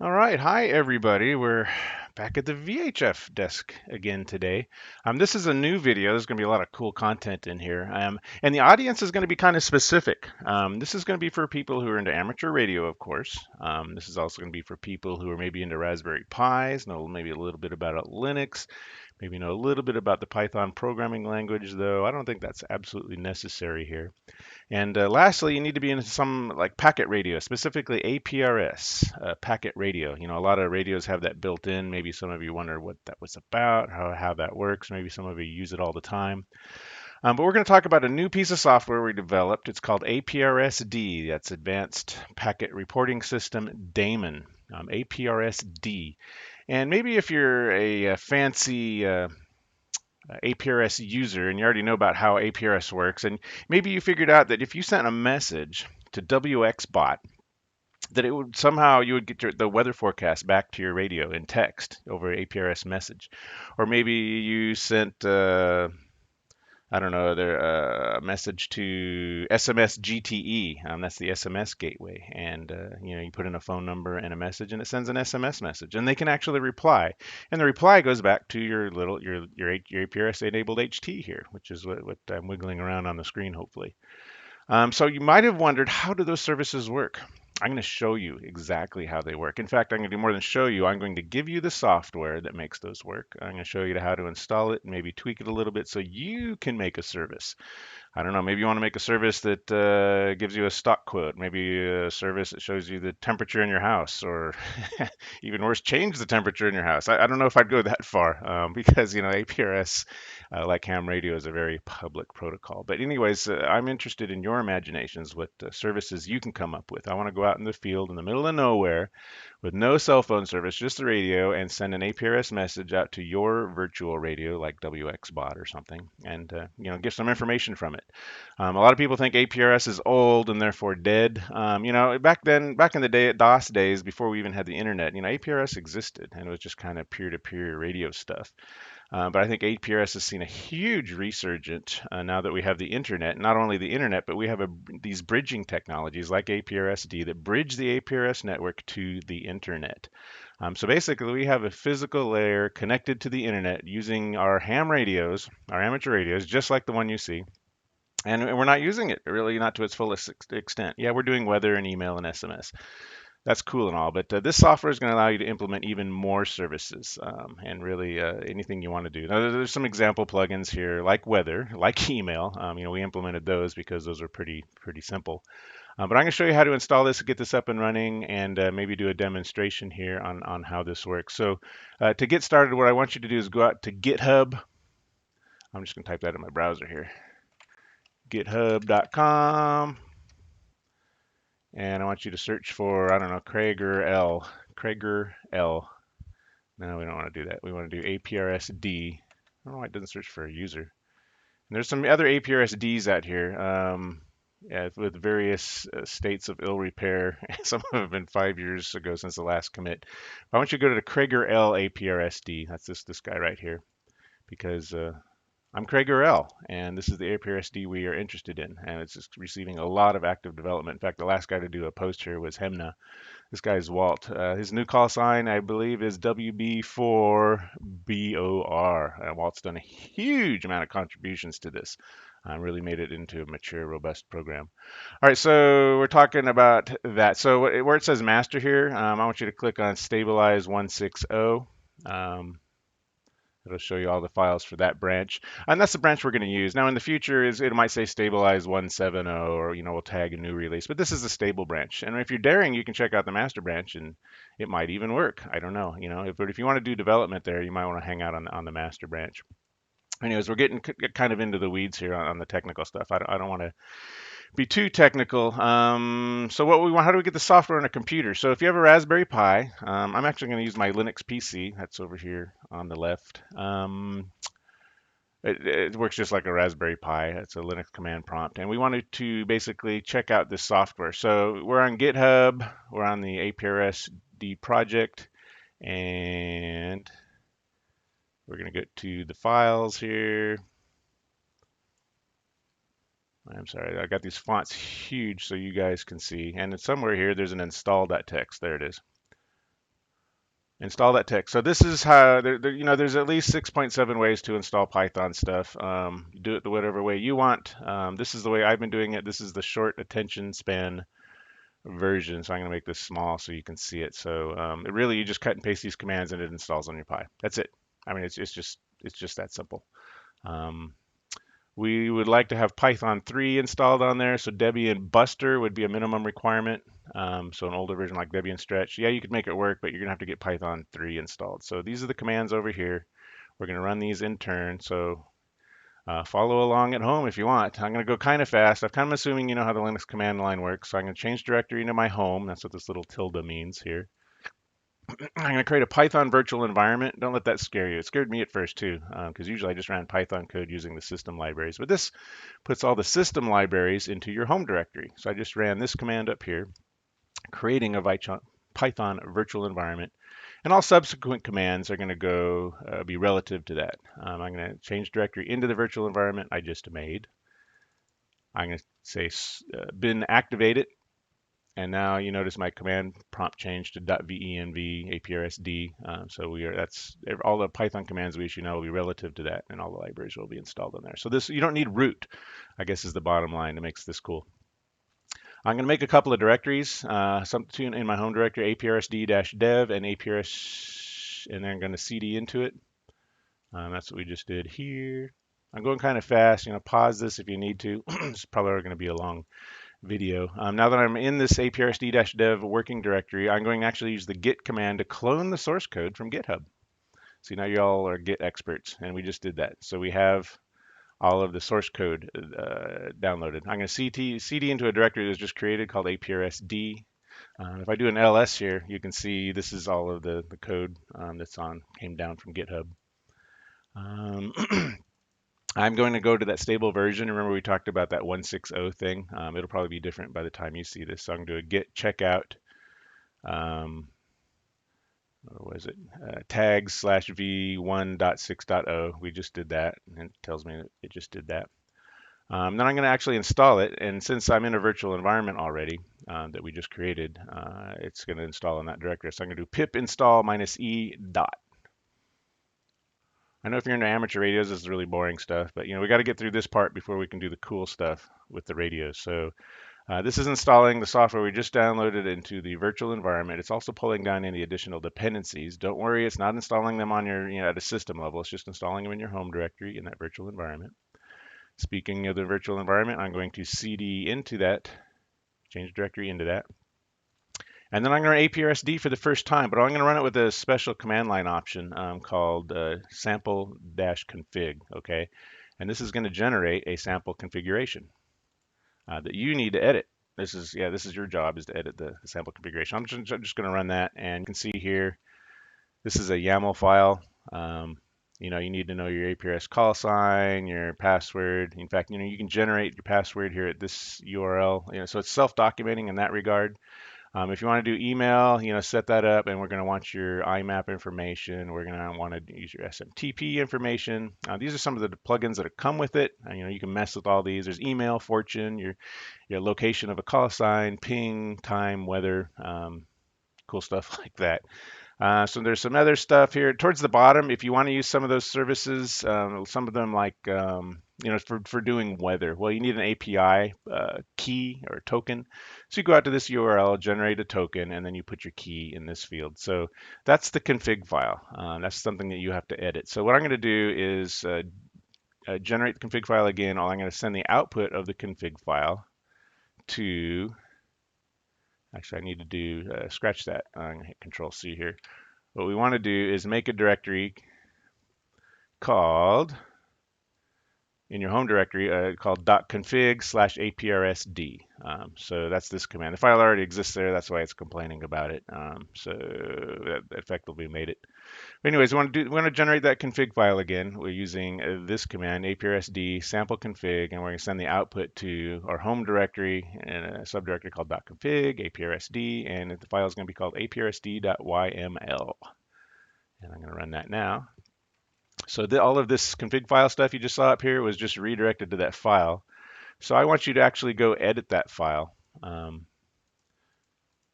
All right, hi everybody. We're back at the VHF desk again today. This is a new video. There's going to be a lot of cool content in here, and the audience is going to be kind of specific. This is going to be for people who are into amateur radio, of course. This is also going to be for people who are maybe into Raspberry Pis, know maybe a little bit about Linux, maybe know a little bit about the Python programming language, though I don't think that's absolutely necessary here. And lastly, you need to be into some like packet radio, specifically APRS, packet radio. You know, a lot of radios have that built in. Maybe some of you wonder what that was about, how that works. Maybe some of you use it all the time. But we're going to talk about a new piece of software we developed. It's called APRS-D. That's Advanced Packet Reporting System Daemon. APRS-D. And maybe if you're a fancy APRS user and you already know about how APRS works, and maybe you figured out that if you sent a message to WXBot, that it would somehow you would get the weather forecast back to your radio in text over APRS message, or maybe you sent I don't know, a message to SMS GTE. That's the SMS gateway, and you put in a phone number and a message, and it sends an SMS message, and they can actually reply, and the reply goes back to your APRS enabled HT here, which is what I'm wiggling around on the screen, hopefully. So you might have wondered, how do those services work? I'm going to show you exactly how they work. In fact, I'm going to do more than show you. I'm going to give you the software that makes those work. I'm going to show you how to install it and maybe tweak it a little bit so you can make a service. I don't know, maybe you want to make a service that gives you a stock quote, maybe a service that shows you the temperature in your house, or even worse, change the temperature in your house. I don't know if I'd go that far because, APRS, like ham radio, is a very public protocol. But anyways, I'm interested in your imaginations, what services you can come up with. I want to go out in the field in the middle of nowhere with no cell phone service, just the radio, and send an APRS message out to your virtual radio, like WXBot or something, and get some information from it. A lot of people think APRS is old and therefore dead. Back in the day, at DOS days, before we even had the internet, APRS existed and it was just kind of peer-to-peer radio stuff. But I think APRS has seen a huge resurgence now that we have the internet. Not only the internet, but we have these bridging technologies like APRS-D that bridge the APRS network to the internet. So basically, we have a physical layer connected to the internet using our ham radios, our amateur radios, just like the one you see. And we're not using it really, not to its fullest extent. Yeah, we're doing weather and email and SMS. That's cool and all, but this software is going to allow you to implement even more services and really anything you want to do. Now, there's some example plugins here, like weather, like email. We implemented those because those are pretty simple. But I'm going to show you how to install this, get this up and running, and maybe do a demonstration here on how this works. So to get started, what I want you to do is go out to GitHub. I'm just going to type that in my browser here, github.com. And I want you to search for, I don't know, Krager L. Krager L. No, we don't want to do that. We want to do APRS-D. I don't know why it doesn't search for a user. And there's some other APRS-Ds out here yeah, with various states of ill repair. Some of them have been 5 years ago since the last commit. But I want you to go to the Krager L APRS-D. That's this guy right here, because I'm Craig Earl, and this is the APRS-D we are interested in, and it's just receiving a lot of active development. In fact, the last guy to do a post here was Hemna. This guy is Walt. His new call sign, I believe, is WB4BOR. Walt's done a huge amount of contributions to this. Really made it into a mature, robust program. All right, so we're talking about that. So where it says master here, I want you to click on stabilize 160. It'll show you all the files for that branch. And that's the branch we're going to use. Now in the future, it might say stabilize 170, or we'll tag a new release. But this is a stable branch. And if you're daring, you can check out the master branch and it might even work. I don't know. But if you want to do development there, you might want to hang out on the master branch. Anyways, we're getting kind of into the weeds here on the technical stuff. I don't want to be too technical. So what we want, how do we get the software on a computer? So if you have a Raspberry Pi, I'm actually going to use my Linux PC. That's over here on the left. It works just like a Raspberry Pi. It's a Linux command prompt. And we wanted to basically check out this software. So we're on GitHub. We're on the APRS-D project. And we're going to get to the files here. I'm sorry, I got these fonts huge so you guys can see. And somewhere here, there's an install.txt. There it is. Install that text. So this is how there's at least 6.7 ways to install Python stuff. Do it the whatever way you want. This is the way I've been doing it. This is the short attention span version. So I'm going to make this small so you can see it. So it really, you just cut and paste these commands and it installs on your Pi. That's it. I mean, it's just that simple. Um, we would like to have Python 3 installed on there. So Debian Buster would be a minimum requirement. So an older version like Debian Stretch. Yeah, you could make it work, but you're going to have to get Python 3 installed. So these are the commands over here. We're going to run these in turn. So follow along at home if you want. I'm going to go kind of fast. I'm kind of assuming you know how the Linux command line works. So I'm going to change directory into my home. That's what this little tilde means here. I'm going to create a Python virtual environment. Don't let that scare you. It scared me at first too, because usually I just ran Python code using the system libraries. But this puts all the system libraries into your home directory. So I just ran this command up here, creating a Python virtual environment. And all subsequent commands are going to go be relative to that. I'm going to change directory into the virtual environment I just made. I'm going to say bin activated. And now you notice my command prompt changed to .venv APRSD. That's all the Python commands we issue now will be relative to that, and all the libraries will be installed on there. So this, you don't need root, I guess, is the bottom line that makes this cool. I'm going to make a couple of directories, something in my home directory, aprsd-dev and aprs, and then I'm going to cd into it. That's what we just did here. I'm going kind of fast. Pause this if you need to. It's probably going to be a long video. Now that I'm in this aprsd-dev working directory, I'm going to actually use the git command to clone the source code from GitHub. See, now you all are Git experts, and we just did that. So we have all of the source code downloaded. I'm going to cd into a directory that was just created called aprsd. If I do an ls here, you can see this is all of the code came down from GitHub. Um, I'm going to go to that stable version. Remember we talked about that 160 thing. It'll probably be different by the time you see this. So I'm going to do a git checkout. What was it? Tags /v1.6.0. We just did that, and it tells me that it just did that. Then I'm going to actually install it, and since I'm in a virtual environment already that we just created, it's going to install in that directory. So I'm going to do pip install -e dot. I know if you're into amateur radios, this is really boring stuff, but we got to get through this part before we can do the cool stuff with the radios. So this is installing the software we just downloaded into the virtual environment. It's also pulling down any additional dependencies. Don't worry, it's not installing them on your, at a system level. It's just installing them in your home directory in that virtual environment. Speaking of the virtual environment, I'm going to cd into that, change directory into that. And then I'm going to run APRSD for the first time, but I'm going to run it with a special command line option called sample-config, okay? And this is going to generate a sample configuration that you need to edit. This is your job, is to edit the sample configuration. I'm just going to run that, and you can see here, this is a YAML file. You need to know your APRS call sign, your password. In fact, you can generate your password here at this URL. So it's self-documenting in that regard. If you want to do email, set that up, and we're going to want your IMAP information. We're going to want to use your SMTP information. These are some of the plugins that come with it. You can mess with all these. There's email, fortune, your location of a call sign, ping, time, weather, cool stuff like that. So there's some other stuff here towards the bottom. If you want to use some of those services, some of them like for doing weather, well, you need an API key or token. So you go out to this URL, generate a token, and then you put your key in this field. So that's the config file. That's something that you have to edit. So what I'm going to do is generate the config file again. I'm going to send the output of the config file to. Actually, I need to do scratch that. I'm going to hit Control C here. What we want to do is make a directory called, in your home directory, called .config/aprsd. So that's this command. The file already exists there. That's why it's complaining about it. So that effectively made it. But anyways, we want to generate that config file again. We're using this command, aprsd sample config, and we're going to send the output to our home directory in a subdirectory called .config aprsd, and the file is going to be called aprsd.yml. And I'm going to run that now. So all of this config file stuff you just saw up here was just redirected to that file. So I want you to actually go edit that file.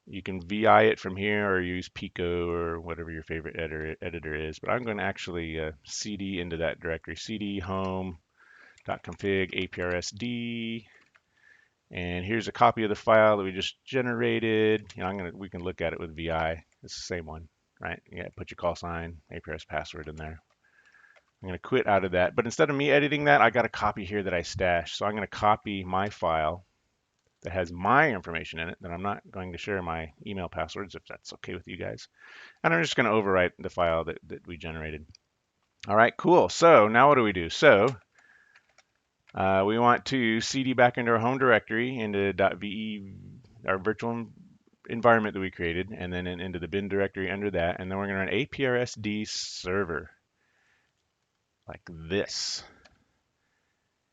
You can VI it from here or use Pico or whatever your favorite editor is. But I'm going to actually CD into that directory. CD home.config APRSD. And here's a copy of the file that we just generated. We can look at it with VI. It's the same one, right? You gotta put your call sign, APRS password in there. I'm going to quit out of that. But instead of me editing that, I got a copy here that I stashed. So I'm going to copy my file that has my information in it, that I'm not going to share my email passwords if that's okay with you guys. And I'm just going to overwrite the file that we generated. All right, cool. So now what do we do? So we want to CD back into our home directory, into .ve, our virtual environment that we created, and then into the bin directory under that. And then we're going to run APRSD server like this.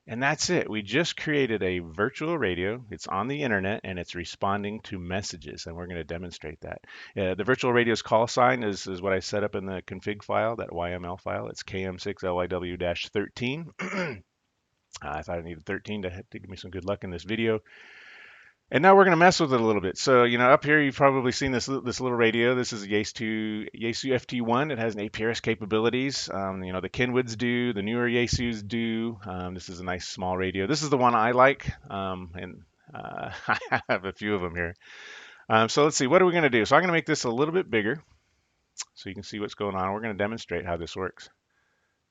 And that's it. We just created a virtual radio. It's on the internet and it's responding to messages, and we're going to demonstrate that. The virtual radio's call sign is what I set up in the config file, that YML file. It's KM6LYW-13. I thought I needed 13 to give me some good luck in this video. And now we're going to mess with it a little bit. So, up here you've probably seen this little radio. This is a Yaesu FT1. It has an APRS capabilities. The Kenwoods do, the newer Yaesus do. This is a nice small radio. This is the one I like, and I have a few of them here. So let's see, what are we going to do? So I'm going to make this a little bit bigger so you can see what's going on. We're going to demonstrate how this works.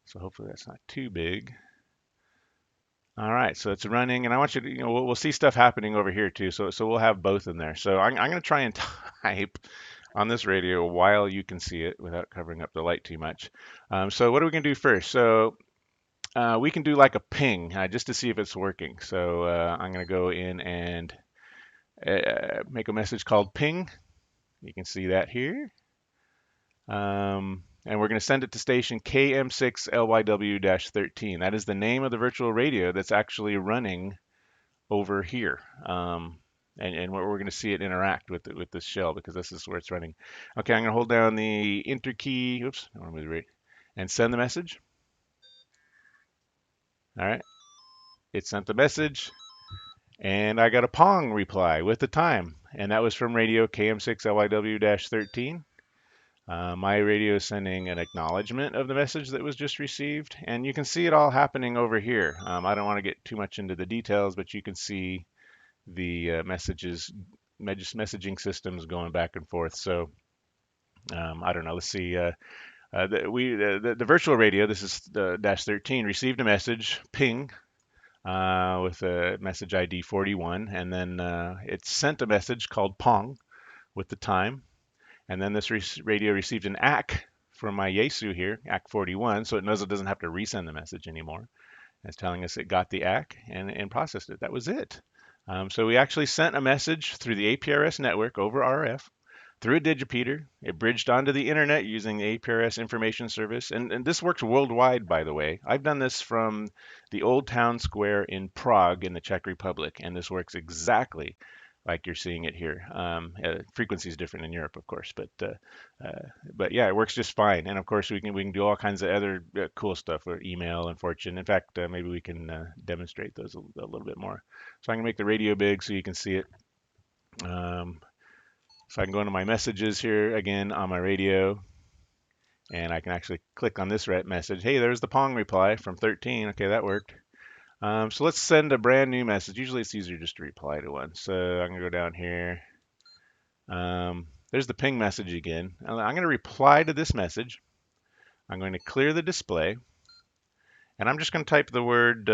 So hopefully that's not too big. All right, so it's running, and I want you to, we'll see stuff happening over here too. So we'll have both in there. So I'm going to try and type on this radio while you can see it without covering up the light too much. So what are we going to do first? So we can do like a ping just to see if it's working. So I'm going to go in and make a message called ping. You can see that here. And we're going to send it to station KM6LYW-13. That is the name of the virtual radio that's actually running over here. And we're going to see it interact with this shell because this is where it's running. Okay, I'm going to hold down the enter key. Oops, I want to move the rate, and send the message. All right, it sent the message, and I got a Pong reply with the time, and that was from radio KM6LYW-13. My radio is sending an acknowledgement of the message that was just received, and you can see it all happening over here. I don't want to get too much into the details, but you can see the messaging systems going back and forth. So I don't know. Let's see. The virtual radio, this is the -13, received a message ping with a message ID 41, and then it sent a message called Pong with the time. And then this radio received an ACK from my Yaesu here, ACK 41, so it knows it doesn't have to resend the message anymore. It's telling us it got the ACK and processed it. That was it. So we actually sent a message through the APRS network over RF, through a digipeater. It bridged onto the internet using the APRS information service. And this works worldwide, by the way. I've done this from the Old Town Square in Prague in the Czech Republic, and this works exactly like you're seeing it here. Frequency is different in Europe, of course, but yeah, it works just fine. And of course, we can do all kinds of other cool stuff with email and fortune. In fact, maybe we can demonstrate those a little bit more. So I'm gonna make the radio big so you can see it. So I can go into my messages here again on my radio, and I can actually click on this message. Hey, there's the Pong reply from 13. Okay, that worked. So let's send a brand new message. Usually it's easier just to reply to one. So I'm going to go down here. There's the ping message again. I'm going to reply to this message. I'm going to clear the display. And I'm just going to type the word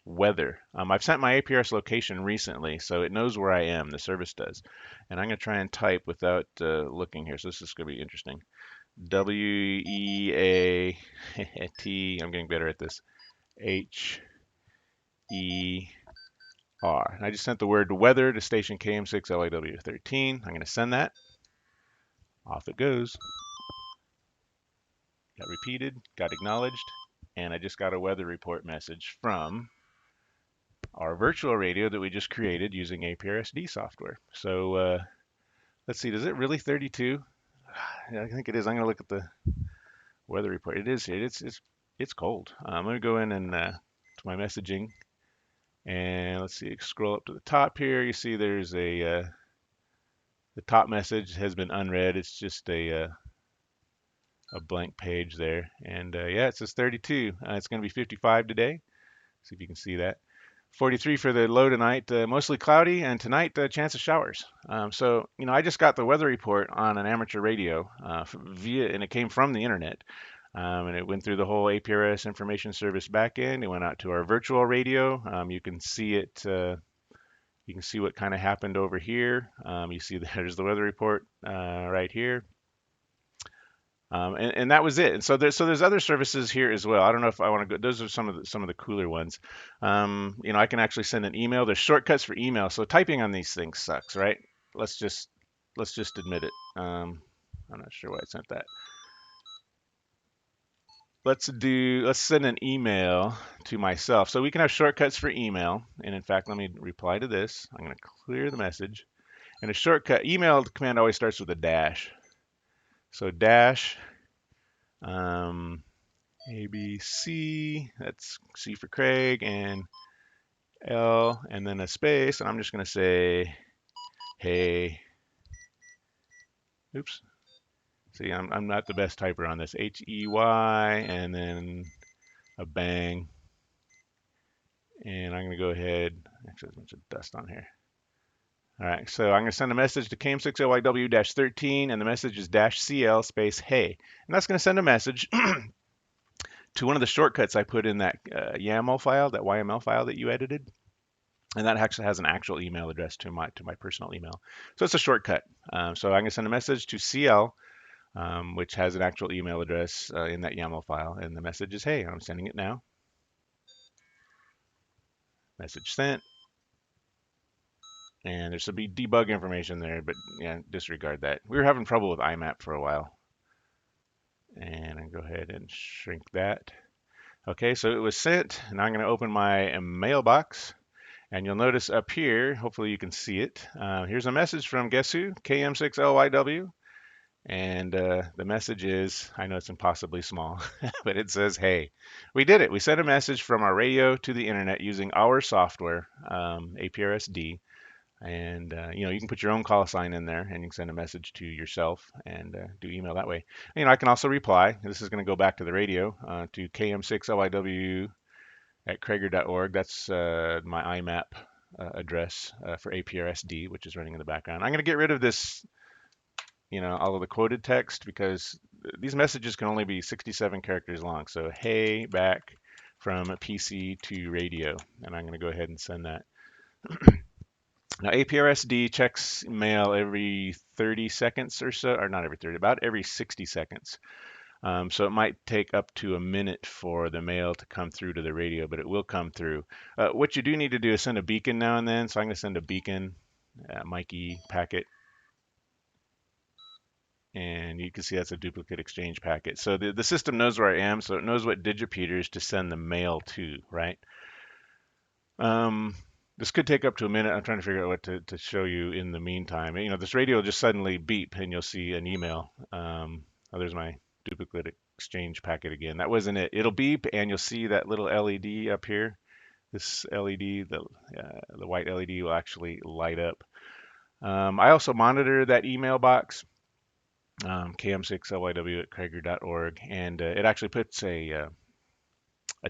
weather. I've sent my APRS location recently, so it knows where I am. The service does. And I'm going to try and type without looking here. So this is going to be interesting. WEAT. I'm getting better at this. HER. And I just sent the word weather to station KM6LAW13. I'm going to send that. Off it goes. Got repeated, got acknowledged, and I just got a weather report message from our virtual radio that we just created using APRSD software. So let's see, does it really 32? Yeah, I think it is. I'm going to look at the weather report. It is here. It's cold. I'm going to go in and to my messaging. And let's see, scroll up to the top here. You see there's a The top message has been unread. It's just a blank page there. And yeah, it says 32. It's going to be 55 today. See if you can see that. 43 for the low tonight, mostly cloudy, and tonight, chance of showers. So, I just got the weather report on an amateur radio and it came from the internet. And it went through the whole APRS information service backend. It went out to our virtual radio. You can see it. You can see what kind of happened over here. You see there's the weather report right here. And that was it. And so there's other services here as well. I don't know if I want to go. Those are some of the cooler ones. I can actually send an email. There's shortcuts for email. So typing on these things sucks, right? Let's just let's just admit it. I'm not sure why I sent that. Let's send an email to myself. So we can have shortcuts for email. And in fact, let me reply to this. I'm going to clear the message. And a shortcut email command always starts with a dash. So dash um, ABC, that's C for Craig, and L, and then a space, and I'm just going to say, hey, oops, see, I'm not the best typer on this, Hey, and then a bang, and I'm going to go ahead, actually, there's a bunch of dust on here. All right, so I'm going to send a message to KM6OYW-13, and the message is -CL space hey, and that's going to send a message to one of the shortcuts I put in that YAML file, that YML file that you edited. And that actually has an actual email address to my personal email. So it's a shortcut. So I'm going to send a message to CL, which has an actual email address in that YAML file. And the message is, hey, I'm sending it now. Message sent. And there should be debug information there, but yeah, disregard that. We were having trouble with IMAP for a while. And I go ahead and shrink that. Okay, so it was sent. Now I'm going to open my mailbox. And you'll notice up here, hopefully you can see it. Here's a message from guess who? KM6LYW. And the message is, I know it's impossibly small, but it says, hey, we did it. We sent a message from our radio to the internet using our software, APRSD. And you can put your own call sign in there, and you can send a message to yourself and do email that way. I can also reply. This is going to go back to the radio to KM6LYW at Krager.org. That's my IMAP address for APRSD, which is running in the background. I'm going to get rid of this, all of the quoted text because these messages can only be 67 characters long. So, hey, back from PC to radio. And I'm going to go ahead and send that. Now, APRSD checks mail every 30 seconds or so, or not every 30, about every 60 seconds. So it might take up to a minute for the mail to come through to the radio, but it will come through. What you do need to do is send a beacon now and then. So I'm going to send a beacon, Mikey packet, and you can see that's a duplicate exchange packet. So the system knows where I am, so it knows what digipeters to send the mail to, right? This could take up to a minute. I'm trying to figure out what to show you in the meantime. This radio will just suddenly beep, and you'll see an email. Oh, there's my duplicate exchange packet again. That wasn't it. It'll beep, and you'll see that little LED up here. This LED, the white LED, will actually light up. I also monitor that email box, KM6LYW at Krager.org, and it actually puts a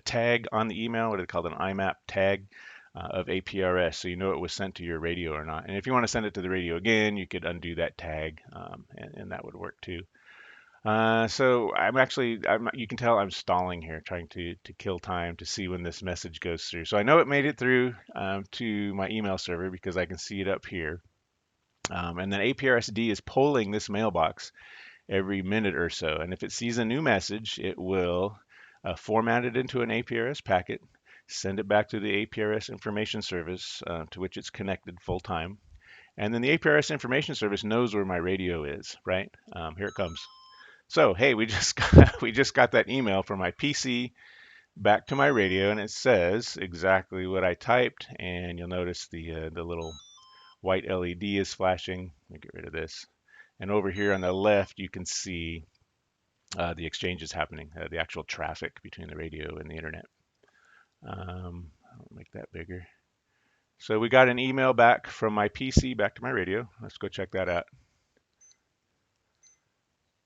tag on the email, what is called an IMAP tag of APRS, so you know it was sent to your radio or not. And if you want to send it to the radio again, you could undo that tag, and that would work too. So you can tell I'm stalling here, trying to kill time to see when this message goes through. So I know it made it through to my email server because I can see it up here. And then APRSD is polling this mailbox every minute or so. And if it sees a new message, it will format it into an APRS packet, send it back to the APRS information service to which it's connected full time. And then the APRS information service knows where my radio is, right? Here it comes. So, hey, we just got that email from my PC back to my radio, and it says exactly what I typed. And you'll notice the little white LED is flashing. Let me get rid of this. And over here on the left, you can see the exchanges happening, the actual traffic between the radio and the internet. I'll make that bigger. So we got an email back from my PC back to my radio. Let's go check that out.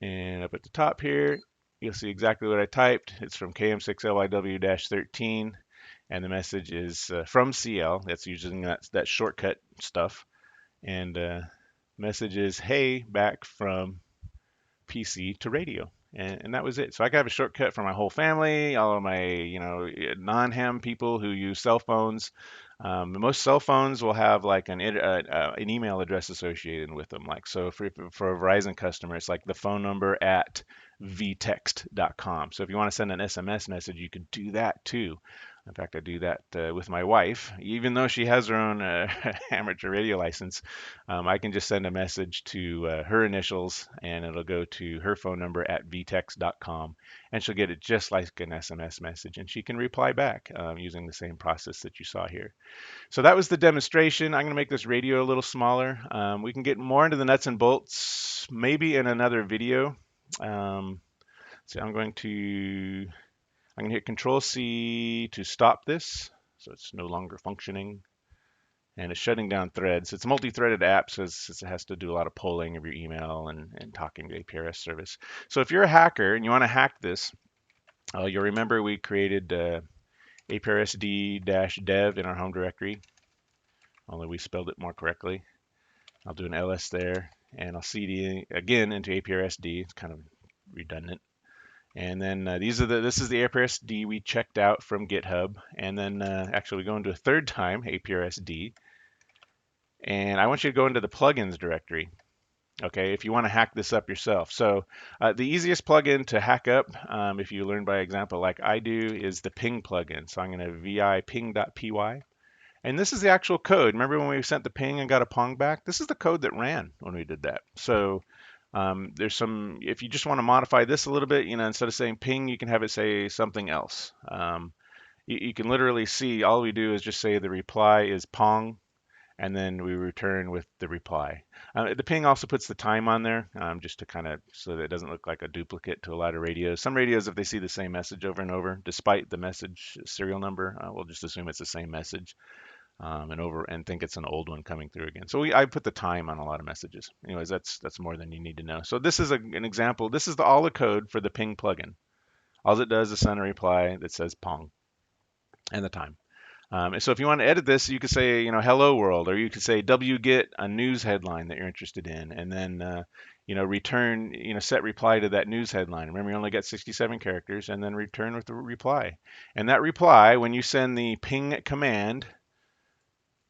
And up at the top here, you'll see exactly what I typed. It's from KM6LYW-13, and the message is from CL. That's using that shortcut stuff. And message is, hey, back from PC to radio. And that was it. So I could have a shortcut for my whole family, all of my, non-ham people who use cell phones. Most cell phones will have like an email address associated with them. Like so, for a Verizon customer, it's like the phone number at vtext.com. So if you want to send an SMS message, you can do that too. In fact, I do that with my wife, even though she has her own amateur radio license. I can just send a message to her initials, and it'll go to her phone number at vtext.com, and she'll get it just like an SMS message, and she can reply back using the same process that you saw here. So that was the demonstration. I'm going to make this radio a little smaller. We can get more into the nuts and bolts maybe in another video. So I'm going to hit Control C to stop this, so it's no longer functioning. And it's shutting down threads. It's a multi-threaded app, so it has to do a lot of polling of your email and talking to APRS service. So if you're a hacker and you want to hack this, you'll remember we created APRSD-dev in our home directory, only we spelled it more correctly. I'll do an ls there, and I'll cd again into APRSD. It's kind of redundant. And then this is the APRSD we checked out from GitHub. And then actually we go into a third time, APRSD. And I want you to go into the plugins directory, okay, if you want to hack this up yourself. So the easiest plugin to hack up, if you learn by example like I do, is the ping plugin. So I'm going to vi ping.py. And this is the actual code. Remember when we sent the ping and got a pong back? This is the code that ran when we did that. So there's if you just want to modify this a little bit, instead of saying ping, you can have it say something else. You can literally see all we do is just say the reply is pong, and then we return with the reply. The ping also puts the time on there, just to kind of so that it doesn't look like a duplicate to a lot of radios. Some radios, if they see the same message over and over, despite the message serial number, we'll just assume it's the same message, and think it's an old one coming through again. So I put the time on a lot of messages. Anyways, that's more than you need to know. So this is an example. This is all the code for the ping plugin. All it does is send a reply that says pong and the time. And so if you want to edit this, you could say, hello world, or you could say wget a news headline that you're interested in, and then, return, set reply to that news headline. Remember, you only got 67 characters, and then return with the reply. And that reply, when you send the ping command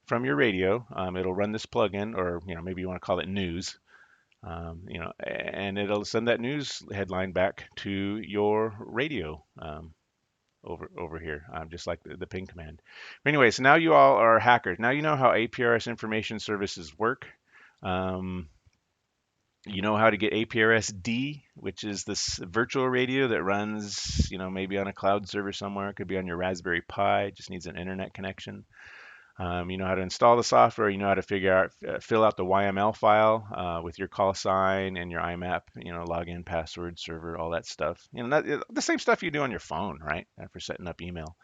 from your radio, it'll run this plugin, or, maybe you want to call it news, and it'll send that news headline back to your radio. Over here, just like the ping command. But anyway, so now you all are hackers. Now you know how APRS information services work. You know how to get APRS-D, which is this virtual radio that runs, maybe on a cloud server somewhere. It could be on your Raspberry Pi. It just needs an internet connection. You know how to install the software. You know how to fill out the YML file with your call sign and your IMAP, login, password, server, all that stuff. The same stuff you do on your phone, right? For setting up email.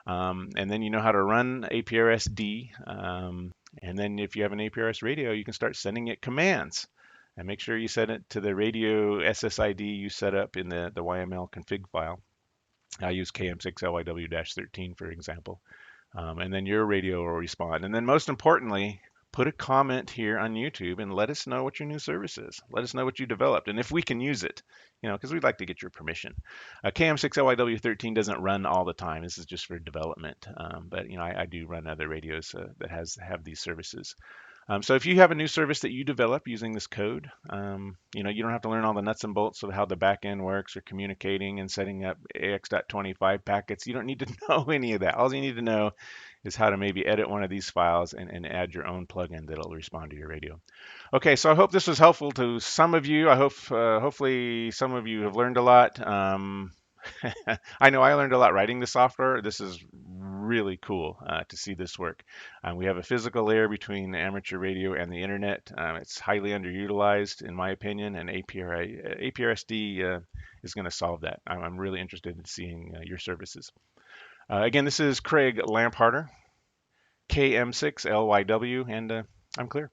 And then you know how to run APRS-D. And then if you have an APRS radio, you can start sending it commands. And make sure you set it to the radio SSID you set up in the YML config file. I use KM6LYW-13 for example. And then your radio will respond. And then most importantly, put a comment here on YouTube and let us know what your new service is. Let us know what you developed and if we can use it, because we'd like to get your permission. KM6LYW-13 doesn't run all the time. This is just for development. But I do run other radios that have these services. So if you have a new service that you develop using this code, you don't have to learn all the nuts and bolts of how the back end works or communicating and setting up AX.25 packets. You don't need to know any of that. All you need to know is how to maybe edit one of these files and add your own plugin that'll respond to your radio. Okay, so I hope this was helpful to some of you. I hope hopefully some of you have learned a lot. I know I learned a lot writing the software. This is really cool to see this work. We have a physical layer between amateur radio and the internet. It's highly underutilized, in my opinion, and APRSD is going to solve that. I'm really interested in seeing your services. Again, this is Craig Lamparter, KM6LYW, and I'm clear.